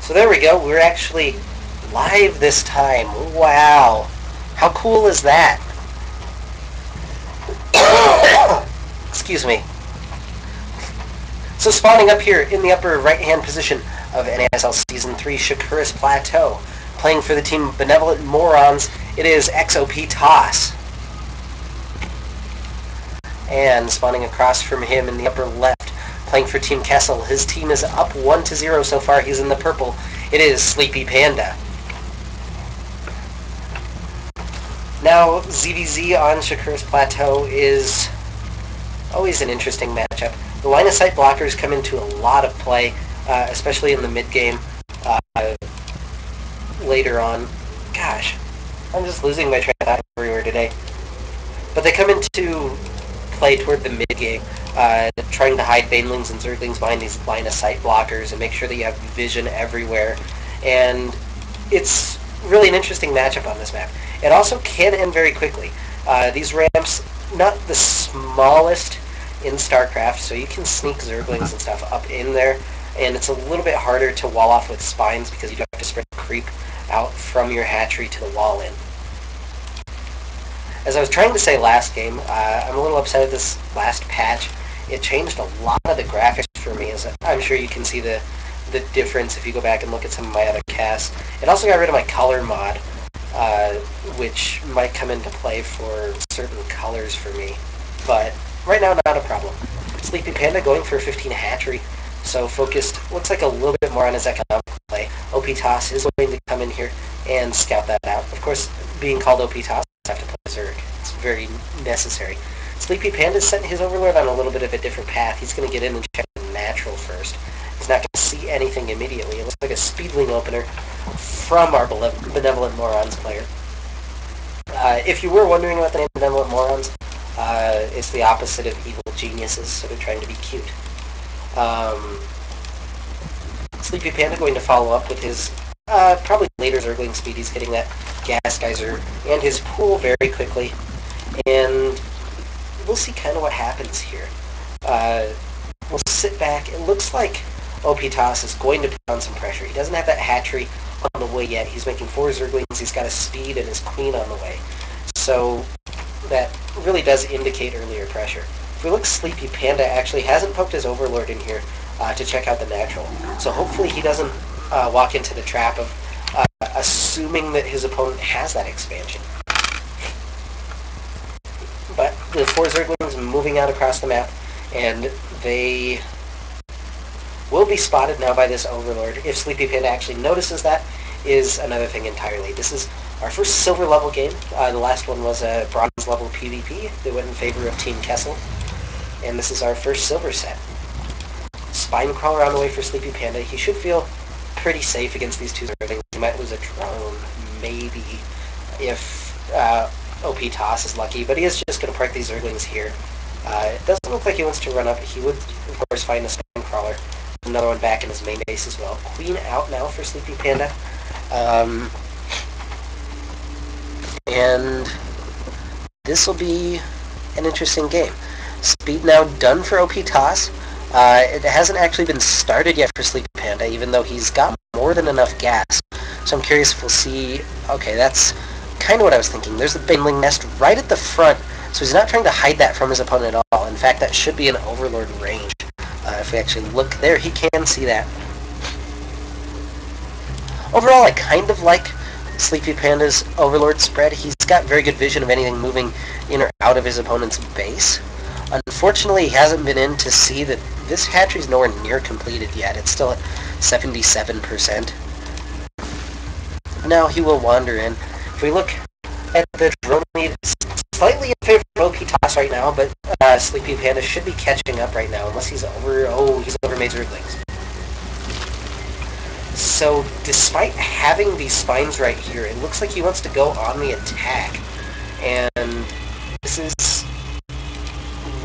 So there we go. We're actually live this time. Wow. How cool is that? Excuse me. So spawning up here in the upper right-hand position of NASL Season 3 Shakuras Plateau, playing for the team Benevolent Morons, it is xOpToss. And spawning across from him in the upper left, playing for Team Kessel. His team is up 1-0 so far. He's in the purple. It is SleepyPanda. Now, ZVZ on Shakuras Plateau is always an interesting matchup. The line-of-sight blockers come into a lot of play, especially in the mid-game later on. Gosh, I'm just losing my train of thought everywhere today. But they come into play toward the mid-game, trying to hide Banelings and Zerglings behind these line-of-sight blockers and make sure that you have vision everywhere. And it's really an interesting matchup on this map. It also can end very quickly. These ramps, not the smallest in StarCraft, so you can sneak Zerglings and stuff up in there, and it's a little bit harder to wall off with spines because you have to spread creep out from your hatchery to the wall in. As I was trying to say last game, I'm a little upset at this last patch. It changed a lot of the graphics for me, as I'm sure you can see the difference if you go back and look at some of my other casts. It also got rid of my color mod, which might come into play for certain colors for me, but right now not a problem. SleepyPanda going for a 15 hatchery, so focused, looks like a little bit more on his economic play. xOpToss is going to come in here and scout that out. Of course, being called xOpToss, I have to play Zerg. It's very necessary. SleepyPanda is setting his Overlord on a little bit of a different path. He's going to get in and check the natural first. He's not going to see anything immediately. It looks like a Speedling opener from our Benevolent Morons player. If you were wondering about the name Benevolent Morons, it's the opposite of evil geniuses, so they're trying to be cute. SleepyPanda going to follow up with his probably later Zergling speed. He's hitting that gas geyser and his pool very quickly, and we'll see kind of what happens here. We'll sit back. It looks like xOpToss is going to put on some pressure. He doesn't have that hatchery on the way yet. He's making 4 Zerglings. He's got his speed and his queen on the way. So that really does indicate earlier pressure. If we look, SleepyPanda actually hasn't poked his Overlord in here to check out the natural. So hopefully he doesn't walk into the trap of assuming that his opponent has that expansion. But the 4 Zerglings moving out across the map, and they will be spotted now by this Overlord. If SleepyPanda actually notices that is another thing entirely. This is our first silver level game. The last one was a bronze level PvP that went in favor of Team Kessel. And this is our first silver set. Spine crawler on the way for SleepyPanda. He should feel pretty safe against these 2 Zerglings. He might lose a drone, maybe, if xOpToss is lucky, but he is just going to park these Zerglings here. It doesn't look like he wants to run up. He would, of course, find a spine crawler. Another one back in his main base as well. Queen out now for SleepyPanda. And this will be an interesting game. Speed now done for xOpToss. It hasn't actually been started yet for SleepyPanda, even though he's got more than enough gas. So I'm curious if we'll see... Okay, that's kind of what I was thinking. There's the Baneling nest right at the front, so he's not trying to hide that from his opponent at all. In fact, that should be an Overlord range. If we actually look there, he can see that. Overall, I kind of like SleepyPanda's Overlord spread. He's got very good vision of anything moving in or out of his opponent's base. Unfortunately, he hasn't been in to see that this hatchery is nowhere near completed yet. It's still at 77%. Now he will wander in. If we look at the drone lead, it's slightly in favor of xOpToss right now, but SleepyPanda should be catching up right now, unless he's over... Oh, he's over Made Zerglings. So, despite having these spines right here, it looks like he wants to go on the attack. And this is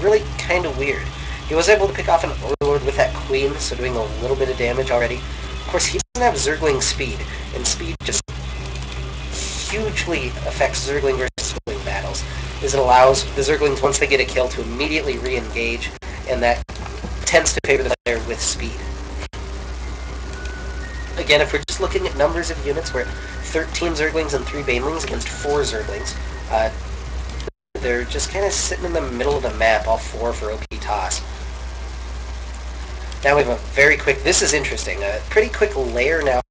really kind of weird. He was able to pick off an Overlord with that Queen, so doing a little bit of damage already. Of course, he doesn't have Zergling speed, and speed just hugely affects Zergling versus Zergling battles, as it allows the Zerglings, once they get a kill, to immediately re-engage, and that tends to favor the player with speed. Again, if we're just looking at numbers of units, we're at 13 Zerglings and 3 Banelings against 4 Zerglings. They're just kind of sitting in the middle of the map, all 4 for xOpToss. Now we have a very quick, this is interesting, a pretty quick lair now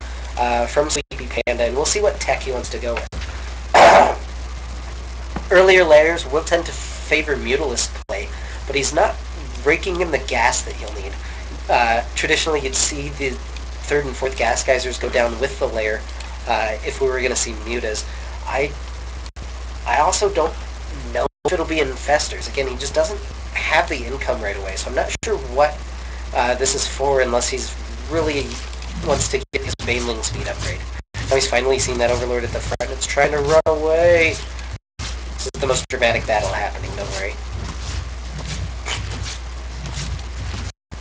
from SleepyPanda, and we'll see what tech he wants to go with. Earlier layers will tend to favor Mutalisk play, but he's not raking in the gas that you'll need. Traditionally, you'd see the 3rd and 4th gas geysers go down with the lair if we were going to see Mutas. I also don't know if it'll be Infestors. Again, he just doesn't have the income right away, so I'm not sure what this is for unless he's really wants to get his Baneling speed upgrade. Now he's finally seen that Overlord at the front, and it's trying to run away. This is the most dramatic battle happening, don't worry.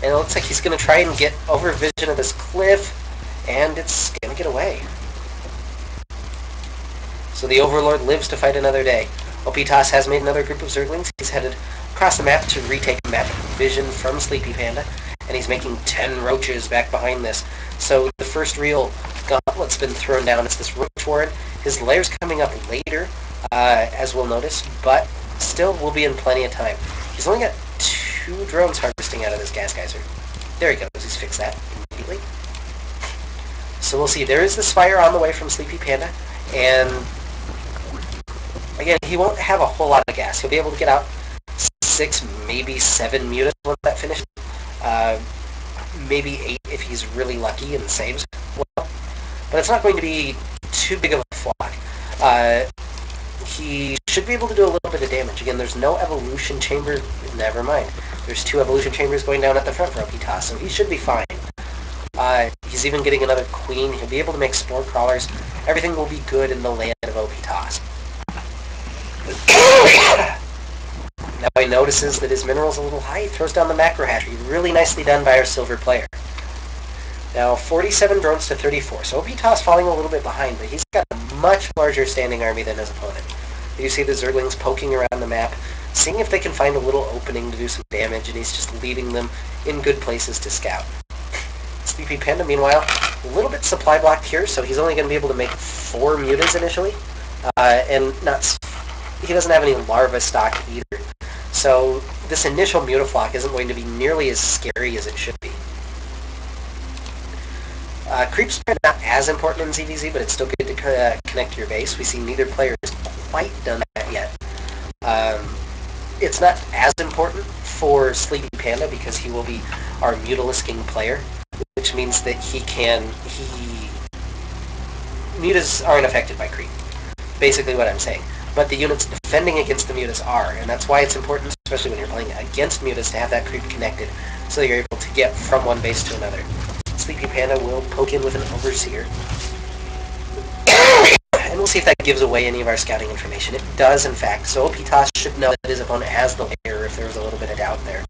And it looks like he's going to try and get over vision of this cliff, and it's going to get away. So the Overlord lives to fight another day. xOpToss has made another group of Zerglings. He's headed across the map to retake map vision from SleepyPanda, and he's making 10 roaches back behind this. So the first real gauntlet's been thrown down. It's this roach warren. His lair's coming up later, as we'll notice, but still will be in plenty of time. He's only got 2 drones harvesting out of this gas geyser. There he goes. He's fixed that immediately. So we'll see. There is this fire on the way from SleepyPanda, and again, he won't have a whole lot of gas. He'll be able to get out 6, maybe 7 mutas once that finishes. Maybe 8 if he's really lucky and saves well. But it's not going to be too big of a flock. He should be able to do a little bit of damage. Again, there's no evolution chamber. Never mind. There's 2 evolution chambers going down at the front for xOpToss, so he should be fine. He's even getting another queen. He'll be able to make spore crawlers. Everything will be good in the land of xOpToss. Now he notices that his mineral's a little high. He throws down the macro hatchery. Really nicely done by our silver player. Now 47 drones to 34. So xOpToss falling a little bit behind, but he's got a much larger standing army than his opponent. You see the Zerglings poking around the map, seeing if they can find a little opening to do some damage, and he's just leaving them in good places to scout. SleepyPanda, meanwhile, a little bit supply blocked here, so he's only going to be able to make 4 mutas initially, and he doesn't have any larva stock either. So this initial mutaflock isn't going to be nearly as scary as it should be. Creeps are not as important in ZVZ, but it's still good to connect to your base. We see neither player has quite done that yet. It's not as important for SleepyPanda because he will be our Mutalisking player, which means that mutas aren't affected by creep. Basically what I'm saying. But the units defending against the mutas are, and that's why it's important, especially when you're playing against mutas, to have that creep connected so that you're able to get from one base to another. SleepyPanda will poke in with an Overseer. And we'll see if that gives away any of our scouting information. It does, in fact, so xOpToss should know that his opponent has the lair if there was a little bit of doubt there.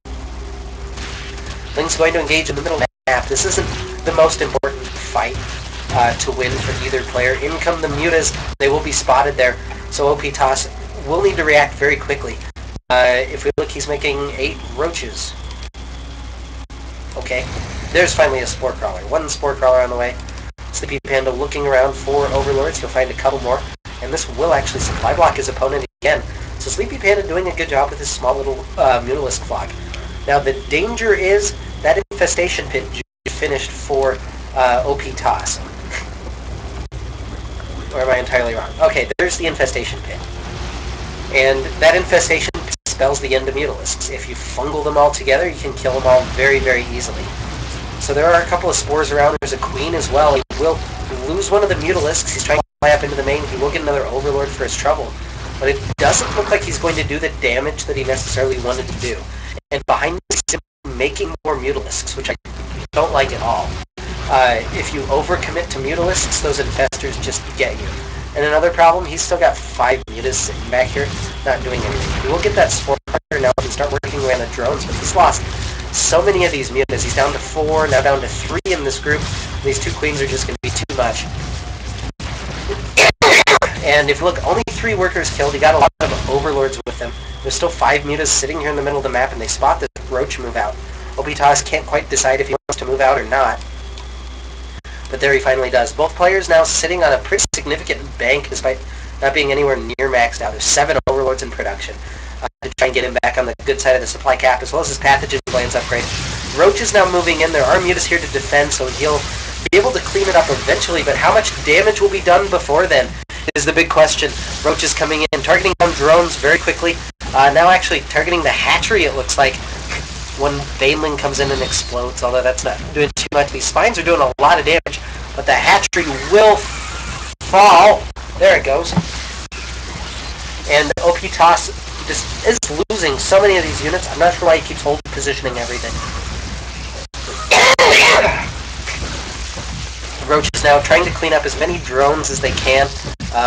Ling's going to engage in the middle of the map. This isn't the most important fight to win for either player. In come the mutas. They will be spotted there, so xOpToss will need to react very quickly. If we look, he's making 8 roaches. Okay, there's finally a spore crawler. 1 spore crawler on the way. SleepyPanda looking around for overlords. He'll find a couple more, and this will actually supply block his opponent again. So SleepyPanda doing a good job with his small little Mutalisk flock. Now the danger is that infestation pit finished for xOpToss. Or am I entirely wrong? Okay, there's the infestation pit. And that infestation spells the end of Mutalisks. If you fungal them all together, you can kill them all very, very easily. So there are a couple of spores around. There's a queen as well. He will lose one of the Mutalisks. He's trying to fly up into the main. He will get another Overlord for his trouble. But it doesn't look like he's going to do the damage that he necessarily wanted to do. And behind this, he's making more Mutalisks, which I don't like at all. If you overcommit to Mutalisks, those infestors just get you. And another problem, he's still got 5 mutas sitting back here, not doing anything. He will get that spore now and start working away on the drones, but he's lost so many of these mutas. He's down to 4, now down to 3 in this group. These 2 queens are just going to be too much. And if you look, only 3 workers killed. He got a lot of overlords with him. There's still 5 mutas sitting here in the middle of the map, and they spot this roach move out. xOpToss can't quite decide if he wants to move out or not. But there he finally does. Both players now sitting on a pretty significant bank despite not being anywhere near maxed out. There's 7 Overlords in production to try and get him back on the good side of the supply cap, as well as his Pathogen Glands upgrade. Roach is now moving in. There are Mutas here to defend, so he'll be able to clean it up eventually, but how much damage will be done before then is the big question. Roach is coming in, targeting down drones very quickly. Now actually targeting the hatchery, it looks like, when Baneling comes in and explodes, although that's not doing too much. These spines are doing a lot of damage, but the hatchery will fall. There it goes. And xOpToss just is losing so many of these units. I'm not sure why he keeps hold positioning everything. Roach is now trying to clean up as many drones as they can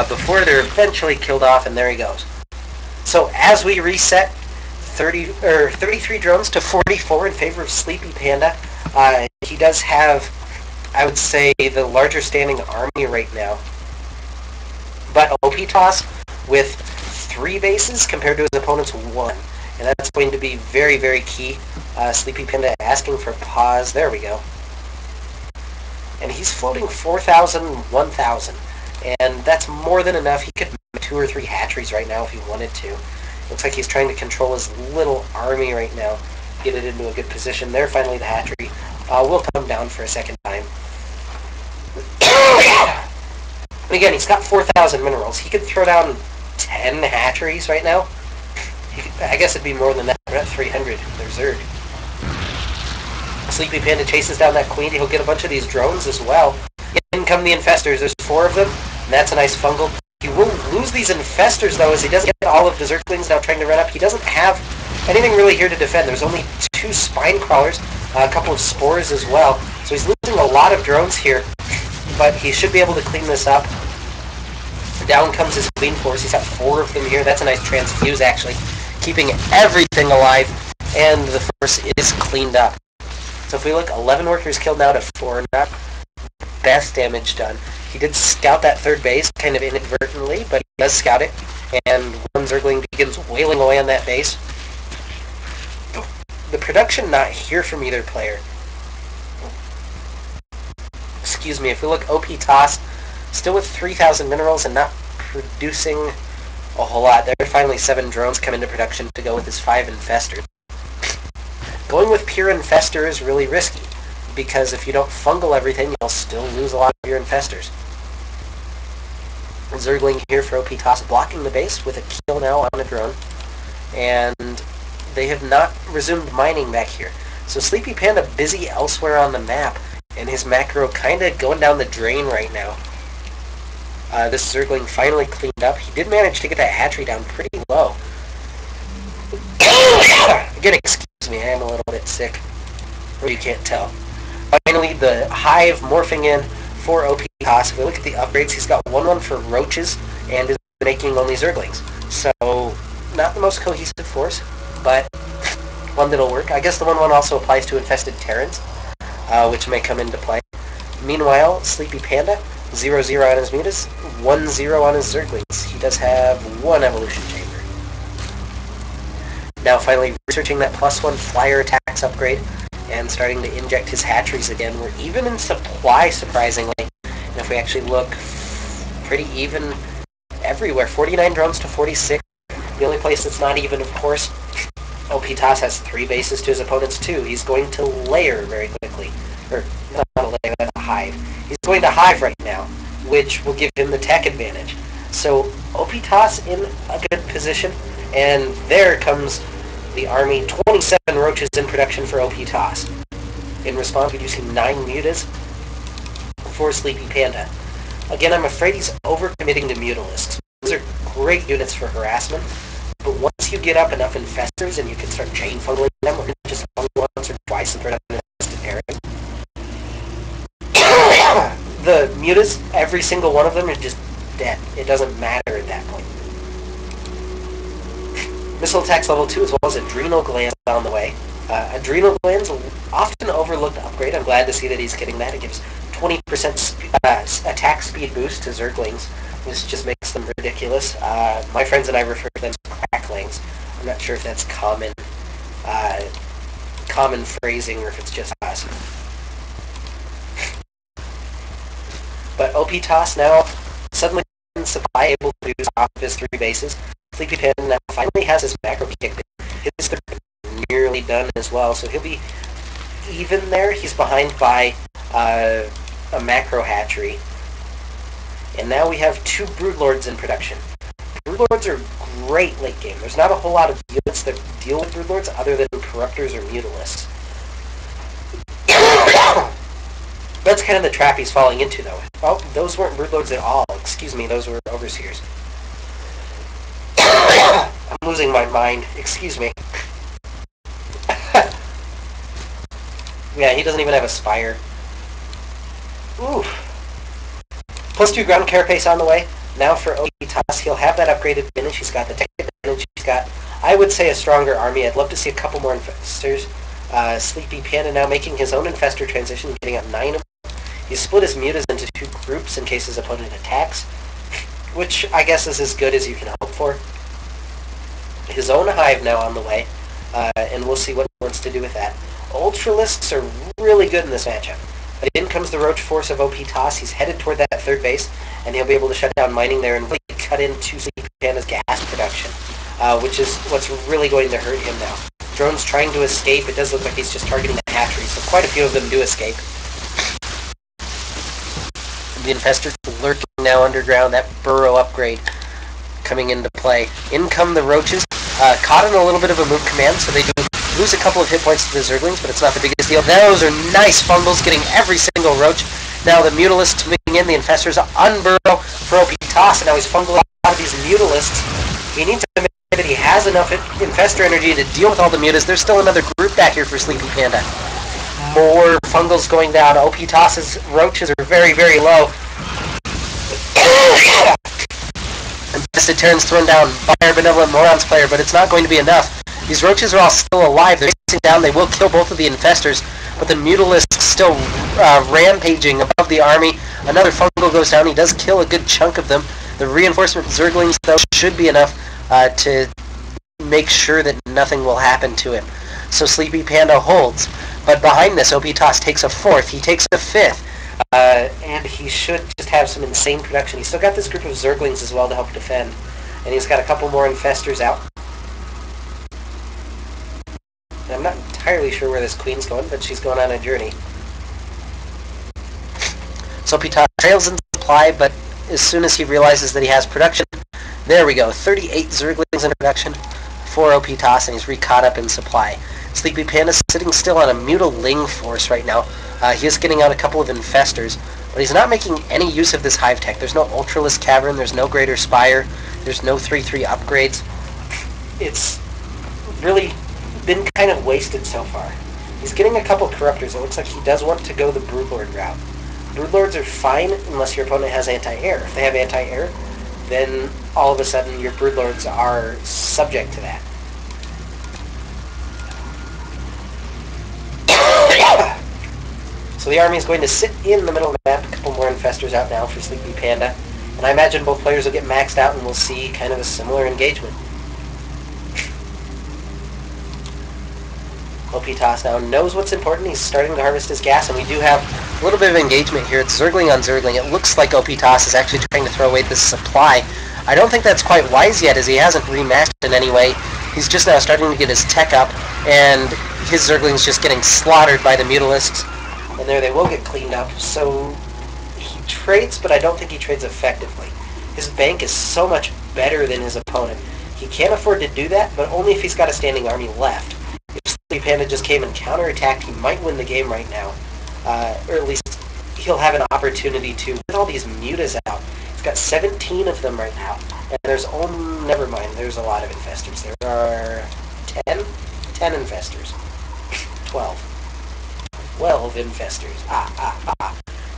before they're eventually killed off, and there he goes. So as we reset 33 drones to 44 in favor of SleepyPanda, he does have, I would say, the larger standing army right now. But xOpToss with 3 bases compared to his opponent's 1. And that's going to be very, very key. SleepyPanda asking for pause. There we go. And he's floating 4,000, 1,000. And that's more than enough. He could make 2 or 3 hatcheries right now if he wanted to. Looks like he's trying to control his little army right now. Get it into a good position. There, finally, the hatchery will come down for a second time. And again, he's got 4,000 minerals. He could throw down 10 hatcheries right now. I guess it'd be more than that. We're at 300. They're Zerg. SleepyPanda chases down that queen. He'll get a bunch of these drones as well. In come the infestors. There's 4 of them, and that's a nice fungal. He will lose these infestors, though, as he doesn't get all of the Zerglings now trying to run up. He doesn't have anything really here to defend. There's only 2 spine crawlers, a couple of spores as well. So he's losing a lot of drones here, but he should be able to clean this up. Down comes his Queen Force. He's got 4 of them here. That's a nice transfuse, actually, keeping everything alive, and the force is cleaned up. So if we look, 11 workers killed now to 4, not best damage done. He did scout that 3rd base, kind of inadvertently, but he does scout it, and one Zergling begins wailing away on that base. The production not here from either player. Excuse me, if we look, xOpToss still with 3,000 minerals and not producing a whole lot. There are finally 7 drones come into production to go with his 5 infestors. Going with pure infestor is really risky, because if you don't fungal everything, you'll still lose a lot of your infestors. Zergling here for xOpToss, blocking the base with a kill now on a drone, and they have not resumed mining back here. So SleepyPanda busy elsewhere on the map, and his macro kind of going down the drain right now. This Zergling finally cleaned up. He did manage to get that hatchery down pretty low. Again, excuse me, I am a little bit sick, or you can't tell. Finally, the hive morphing in for xOpToss. If we look at the upgrades, he's got 1-1 for roaches and is making only Zerglings. So, not the most cohesive force, but one that'll work. I guess the 1-1 also applies to infested Terrans, which may come into play. Meanwhile, SleepyPanda, 0-0 on his mutas, 1-0 on his Zerglings. He does have 1 evolution chamber. Now finally researching that +1 flyer attacks upgrade and starting to inject his hatcheries again. We're even in supply, surprisingly. And if we actually look, pretty even everywhere. 49 drones to 46. The only place that's not even, of course, xOpToss has 3 bases to his opponent's 2. He's going to layer very quickly. Or, not a layer, that's a hive. He's going to hive right now, which will give him the tech advantage. So, xOpToss in a good position, and there comes the army. 27 roaches in production for xOpToss. In response, reducing 9 mutas for SleepyPanda. Again, I'm afraid he's overcommitting to Mutalisks. Those are great units for harassment, but once you get up enough infestors and you can start chain funneling them, or just fungal once or twice and throw down an infested area, the mutas, every single one of them, are just dead. It doesn't matter at that point. Missile attacks level 2 as well as adrenal glands on the way. Adrenal glands, often overlooked upgrade. I'm glad to see that he's getting that. It gives 20% attack speed boost to Zerglings. This just makes them ridiculous. My friends and I refer to them as cracklings. I'm not sure if that's common phrasing or if it's just us. xOpToss now suddenly in supply, able to do off his 3 bases. SleepyPanda now finally has his macro kicked in. His 3 is nearly done as well, so he'll be even there. He's behind by a macro hatchery. And now we have 2 Broodlords in production. Broodlords are great late game. There's not a whole lot of units that deal with Broodlords other than Corruptors or Mutalisks. That's kind of the trap he's falling into, though. Oh, those weren't Broodlords at all. Excuse me, those were Overseers. I'm losing my mind. Excuse me. Yeah, he doesn't even have a Spire. Ooh. +2 ground carapace on the way. Now for xOpToss, he'll have that upgraded advantage. He's got the tech advantage. He's got, I would say, a stronger army. I'd love to see a couple more infestors. SleepyPanda now making his own infestor transition, getting up 9 of them. He's split his mutas into 2 groups in case his opponent attacks, which I guess is as good as you can hope for. His own hive now on the way, and we'll see what he wants to do with that. Ultralisks are really good in this matchup. But in comes the roach force of xOpToss. He's headed toward that 3rd base, and he'll be able to shut down mining there and really cut into SleepyPanda's gas production, which is what's really going to hurt him now. Drone's trying to escape. It does look like he's just targeting the hatchery, so quite a few of them do escape. The infestors lurking now underground. That burrow upgrade coming into play. In come the roaches, caught in a little bit of a move command, so they do lose a couple of hit points to the Zerglings, but it's not the biggest deal. Those are nice fungals, getting every single roach. Now the Mutalisks moving in, the infestors unburrow for xOpToss, and now he's fungling a lot of these Mutalisks. He needs to make sure that he has enough infestor energy to deal with all the mutas. There's still another group back here for SleepyPanda. More fungals going down. xOpToss's roaches are very, very low. Infested Terrans thrown down by our Benevolent Morons player, but it's not going to be enough. These roaches are all still alive. They're chasing down. They will kill both of the infestors, but the Mutalisks still rampaging above the army. Another fungal goes down. He does kill a good chunk of them. The reinforcement Zerglings, though, should be enough to make sure that nothing will happen to him. So SleepyPanda holds. But behind this, xOpToss takes a 4th. He takes a 5th. And he should just have some insane production. He's still got this group of Zerglings as well to help defend. And he's got a couple more infestors out. And I'm not entirely sure where this queen's going, but she's going on a journey. So xOpToss trails in supply, but as soon as he realizes that he has production, there we go. 38 Zerglings in production for xOpToss, and he's re-caught up in supply. SleepyPanda's sitting still on a Mutaling force right now. He is getting out a couple of infestors, but he's not making any use of this hive tech. There's no Ultralisk Cavern, there's no Greater Spire, there's no 3/3 upgrades. It's really been kind of wasted so far. He's getting a couple Corruptors. It looks like he does want to go the Broodlord route. Broodlords are fine unless your opponent has anti-air. If they have anti-air, then all of a sudden your Broodlords are subject to that. So the army is going to sit in the middle of the map. A couple more infestors out now for SleepyPanda. And I imagine both players will get maxed out and we'll see kind of a similar engagement. xOpToss now knows what's important. He's starting to harvest his gas, and we do have a little bit of engagement here. It's Zergling on Zergling. It looks like xOpToss is actually trying to throw away this supply. I don't think that's quite wise yet, as he hasn't rematched in any way. He's just now starting to get his tech up, and his Zergling's just getting slaughtered by the Mutalisks. And there they will get cleaned up. So he trades, but I don't think he trades effectively. His bank is so much better than his opponent. He can't afford to do that, but only if he's got a standing army left. If SleepyPanda just came and counterattacked, he might win the game right now. Or at least he'll have an opportunity to. With all these mutas out, he's got 17 of them right now. And there's only, never mind, there's a lot of infestors. There are 10 infestors. 12. 12 infestors.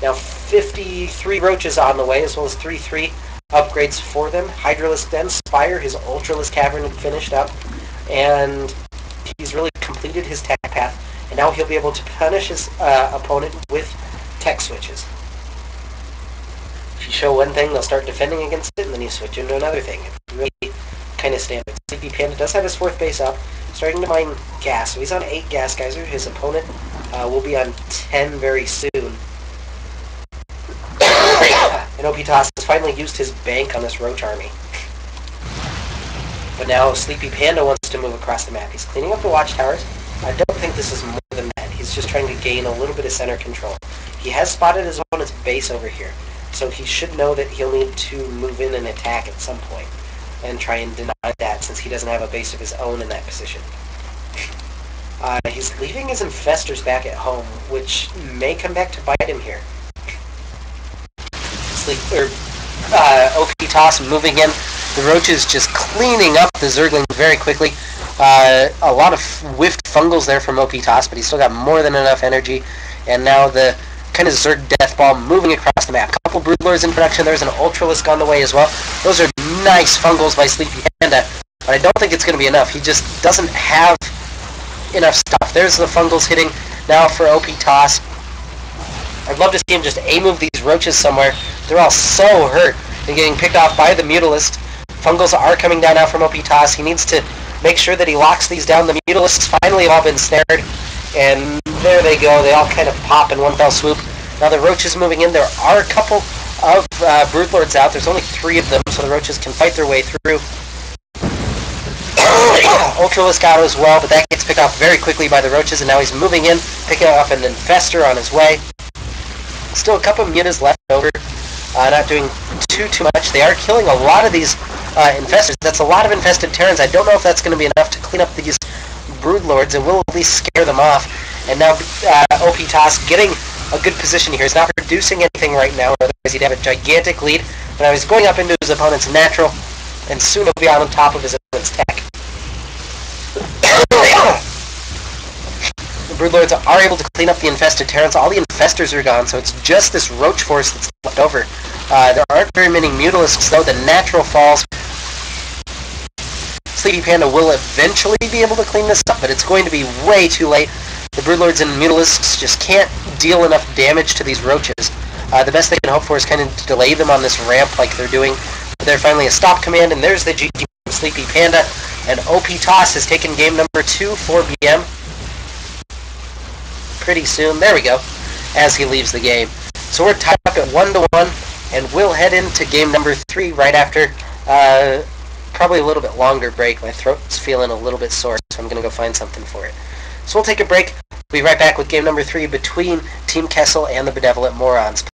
Now 53 roaches on the way, as well as 3/3 upgrades for them. Hydralisk then, Spire, his Ultralisk Cavern had finished up, and he's really completed his tech path, and now he'll be able to punish his opponent with tech switches. If you show one thing, they'll start defending against it, and then you switch into another thing. It's really kind of standard. SleepyPanda does have his 4th base up, starting to mine gas. So he's on 8 gas geyser. His opponent will be on 10 very soon. And xOpToss has finally used his bank on this roach army. But now SleepyPanda wants to move across the map. He's cleaning up the watchtowers. I don't think this is more than that. He's just trying to gain a little bit of center control. He has spotted his opponent's base over here, so he should know that he'll need to move in and attack at some point and try and deny that, since he doesn't have a base of his own in that position. He's leaving his infestors back at home, which may come back to bite him here. xOpToss moving in. The roaches just cleaning up the zerglings very quickly. A lot of whiffed fungals there from xOpToss, but he's still got more than enough energy. And now the kind of Zerg death ball moving across the map. A couple Broodlords in production. There's an Ultralisk on the way as well. Those are nice fungals by SleepyPanda, but I don't think it's going to be enough. He just doesn't have enough stuff. There's the fungals hitting now for xOpToss. I'd love to see him just A-move these roaches somewhere. They're all so hurt and getting picked off by the Mutalist. Fungals are coming down now from xOpToss. He needs to make sure that he locks these down. The Mutalists finally have all been snared. And there they go. They all kind of pop in one fell swoop. Now the roaches moving in. There are a couple of Broodlords out. There's only 3 of them, so the roaches can fight their way through. Ultralisk out as well, but that gets picked off very quickly by the roaches, and now he's moving in, picking up an Infestor on his way. Still a couple of Mutas left over. Not doing too much. They are killing a lot of these Infestors. That's a lot of infested Terrans. I don't know if that's going to be enough to clean up these Broodlords. It will at least scare them off. And now xOpToss getting a good position here. He's not producing anything right now, otherwise he'd have a gigantic lead. But now he's going up into his opponent's natural, and soon he'll be on top of his opponent's tech. The Broodlords are able to clean up the infested Terrans. All the Infestors are gone, so it's just this Roach force that's left over. There aren't very many Mutalisks, though. The natural falls. SleepyPanda will eventually be able to clean this up, but it's going to be way too late. The Broodlords and Mutalisks just can't deal enough damage to these roaches. The best they can hope for is kind of to delay them on this ramp like they're doing. They're finally a stop command, and there's the GG from SleepyPanda. And xOpToss has taken game number 2 for BM. Pretty soon. There we go. As he leaves the game. So we're tied up at 1-1, and we'll head into game number 3 right after probably a little bit longer break. My throat's feeling a little bit sore, so I'm going to go find something for it. So we'll take a break. We'll be right back with game number 3 between Team Kessel and the Benevolent Morons.